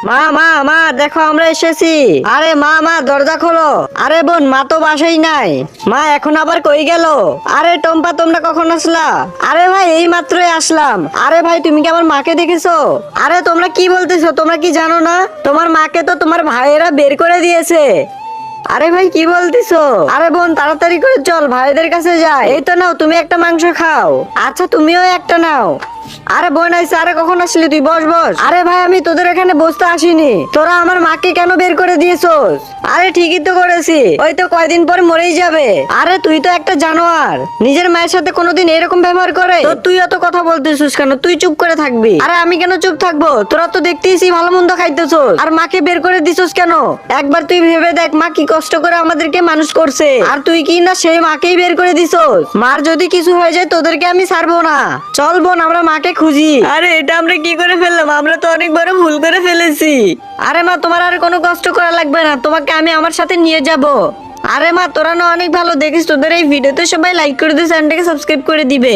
মা মা মা দেখো আমরা এসেছি। আরে মা মা দরজা খোলো। আরে বোন মা তো বাসাই নাই। মা এখন আবার কই গেল? আরে টম্পা তোমরা কখন আসলা? আরে ভাই এই মাত্রই আসলাম। আরে ভাই তুমি কি আমার মাকে দেখেছো? আরে তোমরা কি বলতেছো? তোমরা কি জানো না তোমার মাকে তো তোমার ভাইয়েরা বের করে দিয়েছে? আরে ভাই কি বলতিছো? আরে বোন তাড়াতাড়ি করে চল ভাইদের কাছে যাই। এই তো নাও তুমি একটা মাংস খাও। আচ্ছা তুমিও একটা নাও। আরে বোন আইসা। আরে কখন আসলি তুই? বস বস। আরে ভাই আমি তোদের এখানে বসতে আসিনি। তোরা আমার মাকে কেন বের করে দিয়েছোস? আরে ঠিকই তো করেছি। ওই তো কয়দিন পরে মরেই যাবে। আরে তুই তো একটা জানোয়ার। নিজের মায়ের সাথে কোনোদিন এরকম ব্যবহার করে? তো তুই এত কথা বলতেছিস কেন? তুই চুপ করে থাকবি। আরে আমি কেন চুপ থাকবো? তোরা তো দেখতেইছি ভালো মন্দ খাইতেছোস, আর মাকে বের করে দিছোস কেন? একবার তুই ভেবে দেখ মা কি কষ্ট করে আমাদেরকে মানুষ করছে, আর তুই কি না সেই মাকেই বের করে দিছোস। মার যদি কিছু হয়ে যায় তোদেরকে আমি ছাড়বো না। চল বোন আমরা মাকে খুঁজি। আরে এটা আমরা কি করে ফেললাম? আমরা তো অনেক বড় ভুল করে ফেলেছি। আরে মা তোমার আর কোনো কষ্ট করা লাগবে না, তোমাকে আমি আমার সাথে নিয়ে যাব। আরে মা তোরা না অনেক ভালো। দেখিস তোদের এই ভিডিওতে সবাই লাইক করে দিয়ে চ্যানেলটাকে সাবস্ক্রাইব করে দিবে।